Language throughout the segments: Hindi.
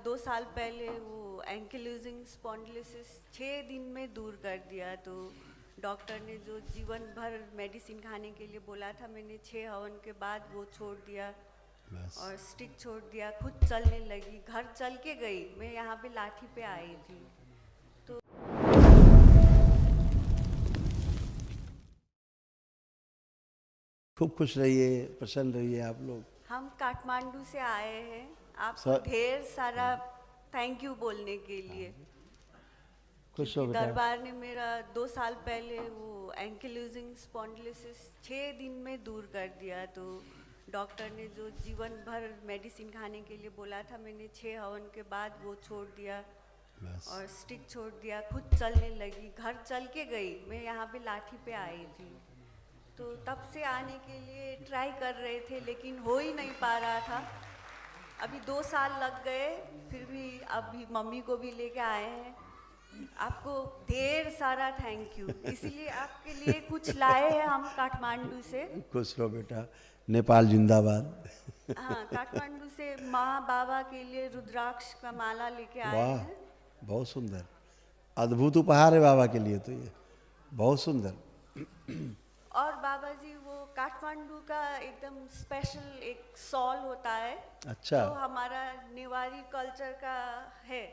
2 साल पहले वो एंकिलोजिंग स्पॉन्डिलोसिस 6 दिन में दूर कर दिया। तो डॉक्टर ने जो जीवन भर मेडिसिन खाने के लिए बोला था, मैंने 6 हवन के बाद वो छोड़ दिया और स्टिक छोड़ दिया। खुद चलने लगी, घर चल के गई। मैं यहाँ पे लाठी पे आई थी। तो खूब खुश रहिए, प्रसन्न रहिए आप लोग। हम काठमांडू से आए हैं आपको ढेर सारा थैंक यू बोलने के लिए। खुश हो क्योंकि बेटा। दरबार ने मेरा 2 साल पहले वो एंकिलोजिंग स्पॉन्डिलोसिस 6 दिन में दूर कर दिया। तो डॉक्टर ने जो जीवन भर मेडिसिन खाने के लिए बोला था, मैंने 6 हवन के बाद वो छोड़ दिया और स्टिक छोड़ दिया। खुद चलने लगी, घर चल के गई। मैं यहाँ पे लाठी पे आई थी। तो तब से आने के लिए ट्राई कर रहे थे, लेकिन हो ही नहीं पा रहा था। अभी 2 साल लग गए, फिर भी अभी मम्मी को भी लेके आए हैं। आपको ढेर सारा थैंक यू। इसीलिए आपके लिए कुछ लाए हैं हम काठमांडू से। खुश रहो बेटा। नेपाल जिंदाबाद। हाँ, काठमांडू से माँ बाबा के लिए रुद्राक्ष का माला लेके आए वाह, हैं। बहुत सुंदर, अद्भुत उपहार है बाबा के लिए। तो ये बहुत सुंदर। और बाबा जी वो काठमांडू का एकदम स्पेशल एक सॉल होता है। अच्छा। तो हमारा नेवारी कल्चर का है,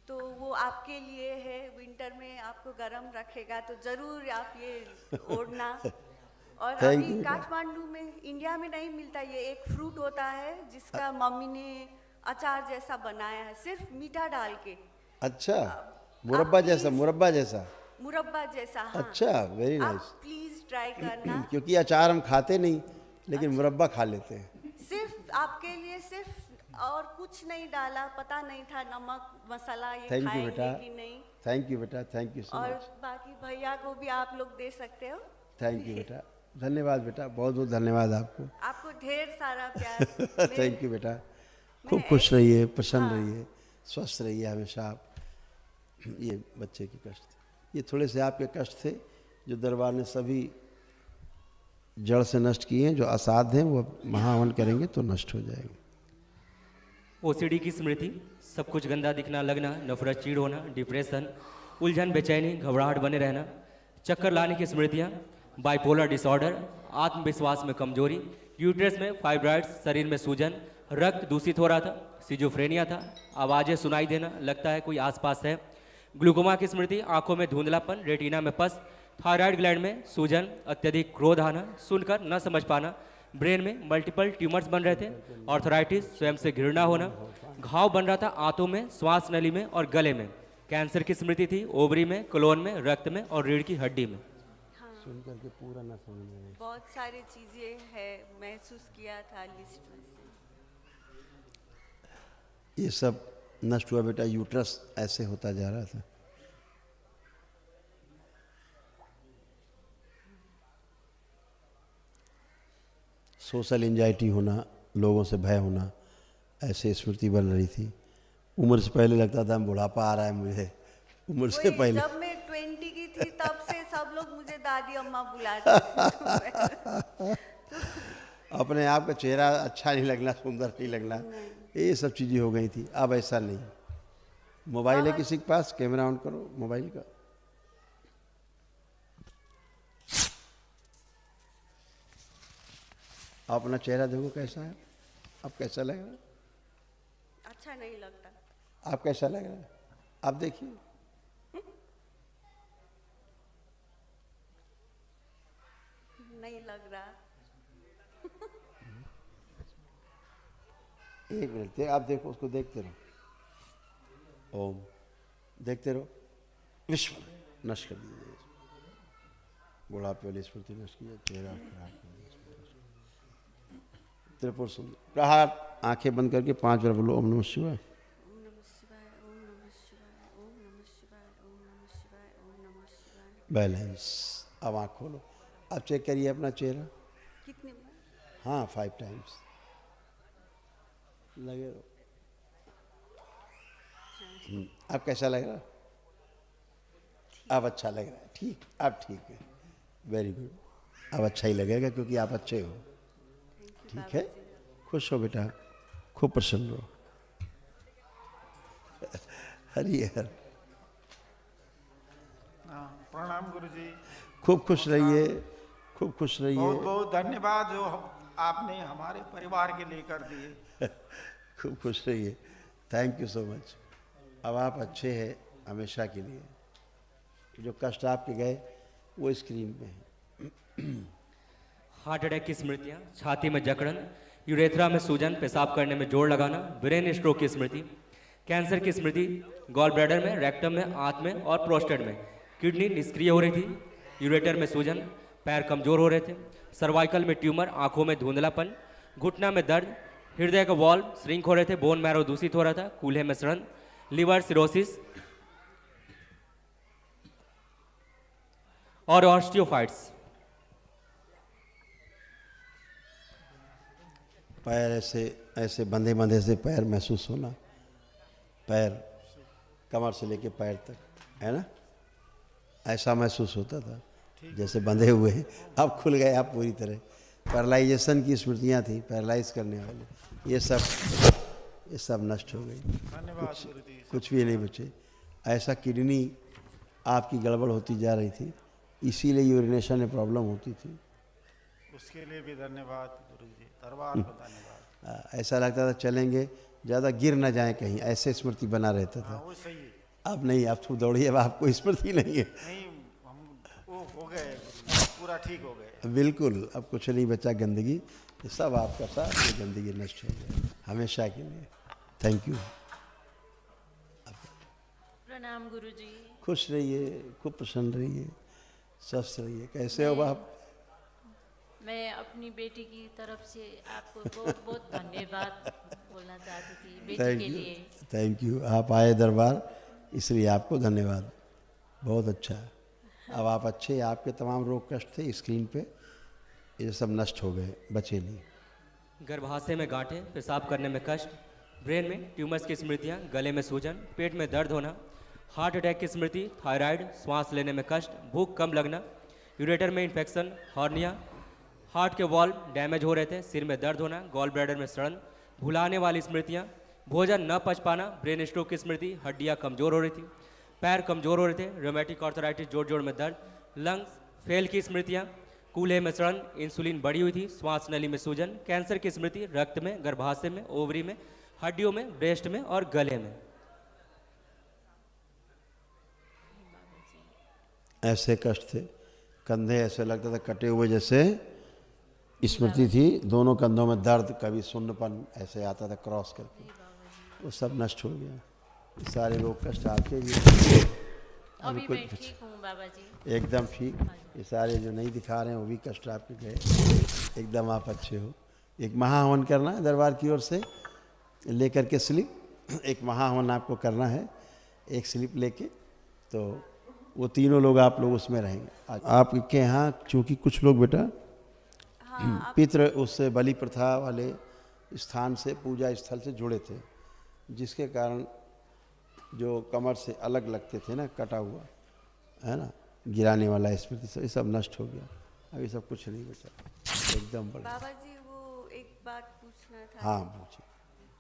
तो वो आपके लिए है। विंटर में आपको गर्म रखेगा, तो जरूर आप ये ओढ़ना। और अभी काठमांडू में, इंडिया में नहीं मिलता। ये एक फ्रूट होता है जिसका मम्मी ने अचार जैसा बनाया है, सिर्फ मीठा डाल के। अच्छा, मुरब्बा जैसा, मुरब्बा जैसा। मुरब्बा जैसा, हाँ। अच्छा, वेरी आप नाइस। प्लीज ट्राई करना। क्योंकि अचार हम खाते नहीं, लेकिन मुरब्बा खा लेते हैं। सिर्फ आपके लिए, सिर्फ और कुछ नहीं डाला। पता नहीं था नमक मसाला ये थैंक यू खाएंगे बेटा, कि नहीं। थैंक यू बेटा, थैंक यू सो और मच। बाकी भैया को भी आप लोग दे सकते हो। थैंक यू बेटा, धन्यवाद बेटा, बहुत बहुत धन्यवाद आपको। आपको ढेर सारा प्यार। थैंक यू बेटा। खूब खुश रहिए, प्रसन्न रहिए, स्वस्थ रहिए हमेशा आप। ये बच्चे के कष्ट थे, ये थोड़े से आपके कष्ट थे जो दरबार ने सभी जड़ से नष्ट किए हैं। जो असाध्य हैं वो महावन करेंगे तो नष्ट हो जाएंगे। ओसीडी की स्मृति, सब कुछ गंदा दिखना लगना, नफरत, चीड़ होना, डिप्रेशन, उलझन, बेचैनी, घबराहट बने रहना, चक्कर लाने की स्मृतियाँ, बाइपोलर डिसऑर्डर, आत्मविश्वास में कमजोरी, यूट्रस में फाइब्राइड्स, शरीर में सूजन, रक्त दूषित हो रहा था, सिजोफ्रेनिया था, आवाज़ें सुनाई देना, लगता है कोई आसपास है, ग्लूकोमा की स्मृति, आंखों में धुंधलापन, रेटिना में पस, थायराइड ग्लैंड में सूजन, अत्यधिक क्रोध आना, सुनकर न समझ पाना, ब्रेन में मल्टीपल ट्यूमर्स बन रहे थे, ऑर्थराइटिस, स्वयं से घृणा होना, घाव बन रहा था आंतों में, श्वास नली में और गले में, कैंसर की स्मृति थी, ओवरी में, कोलोन में, रक्त में और रीढ़ की हड्डी में। सुन करके पूरा ना समझ में। बहुत सारी चीजें है, महसूस किया था लिस्ट में से। ये सब नष्ट हुआ बेटा। यूट्रस ऐसे होता जा रहा था। सोशल एंजाइटी होना, लोगों से भय होना, ऐसे स्मृति बन रही थी। उम्र से पहले लगता था बुढ़ापा आ रहा है मुझे। उम्र से पहले, जब मैं 20 की थी तब से सब लोग मुझे दादी अम्मा बुलाते थे। अपने आप का चेहरा अच्छा नहीं लगना, सुंदर नहीं लगना, ये सब चीज़ें हो गई थी। अब ऐसा नहीं। मोबाइल है किसी के पास, कैमरा ऑन करो मोबाइल का। आप अपना चेहरा देखो कैसा है। अब कैसा लग रहा है? अच्छा नहीं लगता। आप कैसा लग रहा है? आप देखिए। नहीं लग रहा। एक मिनट, आप देखो, उसको देखते रहो। ओम, देखते रहो। विश्व नष्ट कर दीजिए, बुढ़ापे वाली स्मृति नष्ट कीजिए, चेहरा खराब कर दीजिए। त्रिपुर सुंदर प्रहार, आंखें बंद करके 5 बार बोलो ओम नमः शिवाय। ओम नमः शिवाय, ओम नमः शिवाय, ओम नमः शिवाय, ओम नमः शिवाय, ओम नमः शिवाय। बैलेंस। अब आँख खोलो, अब चेक करिए अपना चेहरा। कितने बार? हाँ, 5 टाइम्स लगे रहो। अब कैसा लग रहा है? अब अच्छा लग रहा है। ठीक, अब ठीक है, वेरी गुड। अब अच्छा ही लगेगा क्योंकि आप अच्छे हो। ठीक है, खुश हो बेटा, खूब प्रसन्न रहो। हरि हर। प्रणाम गुरुजी। खूब खुश रहिए, खूब खुश रहिए। बहुत बहुत धन्यवाद जो आपने हमारे परिवार के लिए कर दिए। खूब खुश रहिए। Thank you so much. अब आप अच्छे हैं हमेशा के लिए। जो कष्ट आपके गए वो स्क्रीन पे है। हार्ट अटैक की स्मृतियाँ, छाती में जकड़न, यूरेथ्रा में सूजन, पेशाब करने में जोड़ लगाना, ब्रेन स्ट्रोक की स्मृति, कैंसर की स्मृति, गॉल ब्लैडर में, रेक्टम में, आंत में और प्रोस्टेट में, किडनी निष्क्रिय हो रही थी, यूरेटर में सूजन, पैर कमजोर हो रहे थे, सर्वाइकल में ट्यूमर, आंखों में धुंधलापन, घुटना में दर्द, हृदय का वॉल्व श्रिंक हो रहे थे, बोन मैरो दूषित हो रहा था, कूल्हे में सड़न, लिवर सिरोसिस और ऑस्टियोफाइट्स। पैर ऐसे ऐसे बंधे बंधे से पैर महसूस होना, पैर कमर से लेके पैर तक, है ना, ऐसा महसूस होता था जैसे बंधे हुए हैं। अब खुल गए आप पूरी तरह। पैरालाइजेशन की स्मृतियाँ थी, पैरालाइज करने वाले, ये सब नष्ट हो गई। धन्यवाद गुरुजी। कुछ भी नहीं बचे। ऐसा किडनी आपकी गड़बड़ होती जा रही थी, इसीलिए यूरिनेशन में प्रॉब्लम होती थी। उसके लिए भी धन्यवाद गुरुजी, दरबार को धन्यवाद। ऐसा लगता था चलेंगे ज़्यादा गिर ना जाए कहीं, ऐसे स्मृति बना रहता था। वो सही है। अब नहीं, आप खूब दौड़िए, अब आपको स्मृति नहीं है। नहीं, हम वो हो गए, पूरा ठीक हो गए। बिल्कुल, अब कुछ नहीं बचा गंदगी, ये सब आपका साथ, ये गंदगी नष्ट हो गई हमेशा के लिए। Thank you. प्रणाम गुरुजी। खुश रहिए, खूब प्रसन्न रहिए, स्वस्थ रहिए। कैसे हो आप? मैं अपनी बेटी की तरफ से आपको बहुत बहुत धन्यवाद बोलना चाहती थी, बेटी थैंक के यू, लिए। Thank you. आप आए दरबार, इसलिए आपको धन्यवाद। बहुत अच्छा है। अब आप अच्छे, आपके तमाम रोग कष्ट थे स्क्रीन पे, ये सब नष्ट हो गए, बचे नहीं। गर्भाशय में गांठें, पेशाब करने में कष्ट, ब्रेन में ट्यूमर्स की स्मृतियाँ, गले में सूजन, पेट में दर्द होना, हार्ट अटैक की स्मृति, थायराइड, श्वास लेने में कष्ट, भूख कम लगना, यूरेटर में इन्फेक्शन, हॉर्निया, हार्ट के वॉल्व डैमेज हो रहे थे, सिर में दर्द होना, गॉल ब्लैडर में सड़न, भुलाने वाली स्मृतियाँ, भोजन न पच पाना, ब्रेन स्ट्रोक की स्मृति, हड्डियाँ कमजोर हो रही थी, पैर कमजोर हो रहे थे, रोमेटिक आर्थराइटिस, जोड़ जोड़ में दर्द, लंग्स फेल की स्मृतियाँ, कूल्हे में सड़न, इंसुलिन बढ़ी हुई थी, श्वास नली में सूजन, कैंसर की स्मृति, रक्त में, गर्भाशय में, ओवरी में, हड्डियों में, ब्रेस्ट में और गले में। ऐसे कष्ट थे, कंधे ऐसे लगता था कटे हुए जैसे, स्मृति थी, दोनों कंधों में दर्द, कभी सुन्नपन ऐसे आता था क्रॉस करके, वो सब नष्ट हो गया। ये सारे रोग कष्ट आपके भी अभी मैं ठीक हूँ बाबा जी, एकदम ठीक। ये सारे जो नहीं दिखा रहे हैं वो भी कष्ट आपके गए, एकदम आप अच्छे हो। एक महाहवन करना है दरबार की ओर से, लेकर के स्लिप, एक महाहवन आपको करना है, एक स्लिप लेके, तो वो तीनों लोग आप लोग उसमें रहेंगे। आपके यहाँ चूँकि कुछ लोग बेटा पितृ उससे बलि प्रथा वाले स्थान से, पूजा स्थल से जुड़े थे, जिसके कारण जो कमर से अलग लगते थे ना, कटा हुआ है ना, गिराने वाला स्मृति, सब ये सब नष्ट हो गया। अभी सब कुछ नहीं बचा, एकदम बढ़िया। बाबा जी वो एक बात पूछना था। हाँ पूछिए।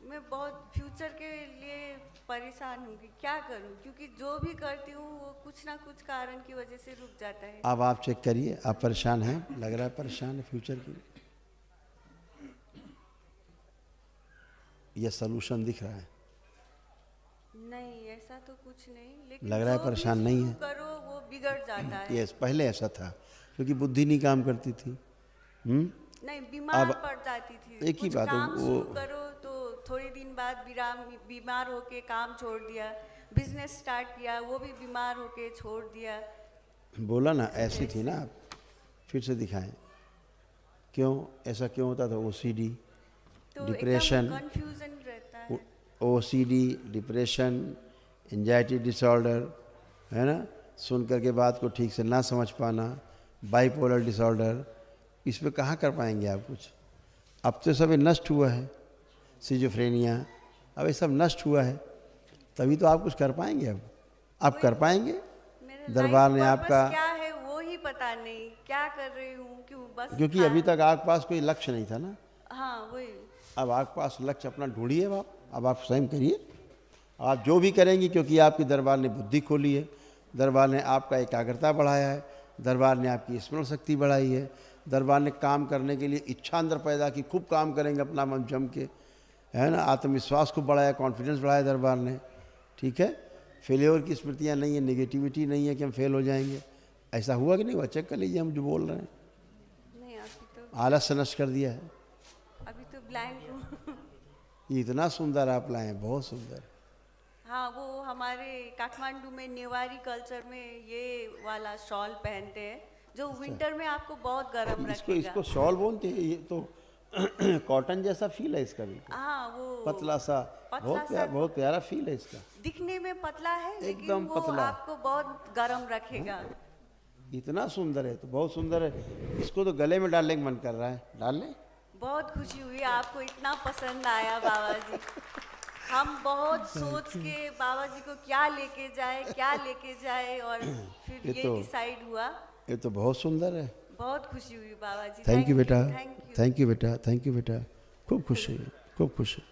मैं बहुत फ्यूचर के लिए परेशान हूँ कि क्या करूँ, क्योंकि जो भी करती हूँ वो कुछ ना कुछ कारण की वजह से रुक जाता है। अब आप चेक करिए, आप परेशान हैं, लग रहा है परेशान है फ्यूचर के लिए, यह सलूशन दिख रहा है? नहीं ऐसा तो कुछ नहीं, लेकिन लग रहा है जो भी परेशान नहीं है। शुरू करो वो बिगड़ जाता है। ये पहले ऐसा था क्योंकि बुद्धि नहीं काम करती थी। नहीं, बीमार अब पड़ जाती थी। एक ही कुछ बात, काम वो शुरू करो तो थोड़ी दिन बाद बीमार होके काम छोड़ दिया, बिजनेस स्टार्ट किया वो भी बीमार होके छोड़ दिया। बोला ना ऐसी थी ना, आप फिर से दिखाएं क्यों ऐसा क्यों होता था? ओसीडी, तो डिप्रेशन, कंफ्यूजन रहता है। ओसीडी, डिप्रेशन, एंजाइटी डिसऑर्डर, है ना, सुन करके बात को ठीक से ना समझ पाना, बाइपोलर डिसऑर्डर, इस पे कहाँ कर पाएंगे आप कुछ? अब तो सब ये नष्ट हुआ है, सिजोफ्रेनिया, अब ये सब नष्ट हुआ है, तभी तो आप कुछ कर पाएंगे। अब आप कर पाएंगे? मेरा दरबार life ने purpose आपका, क्या है वो ही पता नहीं, क्या कर रही हूँ, क्यों बस क्योंकि अभी तक आपके पास कोई लक्ष्य नहीं था ना, हाँ वही। अब आपके पास लक्ष्य अपना ढूंढिए आप, अब आप स्वयं करिए, आप जो भी करेंगी, क्योंकि आपकी दरबार ने बुद्धि खोली है, दरबार ने आपका एकाग्रता बढ़ाया है, दरबार ने आपकी स्मरण शक्ति बढ़ाई है, दरबार ने काम करने के लिए इच्छा अंदर पैदा की, खूब काम करेंगे अपना मन जम के, है ना। आत्मविश्वास को बढ़ाया, कॉन्फिडेंस बढ़ाया दरबार ने, ठीक है। फेलियर की स्मृतियाँ नहीं है, नेगेटिविटी नहीं है कि हम फेल हो जाएंगे। ऐसा हुआ कि नहीं हुआ? चेक कर लीजिए हम जो बोल रहे हैं। नहीं, अभी तो आलस से नष्ट कर दिया है। अभी तो ब्लैंक हूँ। ये इतना सुंदर आप लाए हैं, बहुत सुंदर। हाँ, वो हमारे काठमांडू में नेवारी कल्चर में ये वाला शॉल पहनते हैं जो विंटर में आपको बहुत गर्म इसको रखेगा। इसको शॉल बोलते हैं। ये तो कॉटन जैसा फील है इसका भी, हाँ, वो पतला सा, बहुत प्यारा फील है इसका। दिखने में पतला है लेकिन एकदम वो पतला। आपको बहुत गर्म रखेगा। इतना सुंदर है, तो बहुत सुंदर है। इसको तो गले में डालने का मन कर रहा है, डाल लें। बहुत खुशी हुई आपको इतना पसंद आया बाबा जी। हम बहुत सोच के बाबा जी को क्या लेके जाए और फिर ये डिसाइड हुआ। ये तो बहुत सुंदर है। बहुत खुशी हुई बाबा जी। थैंक यू बेटा, थैंक यू। थैंक यू बेटा, थैंक यू बेटा। खूब खुश है, खूब खुश है।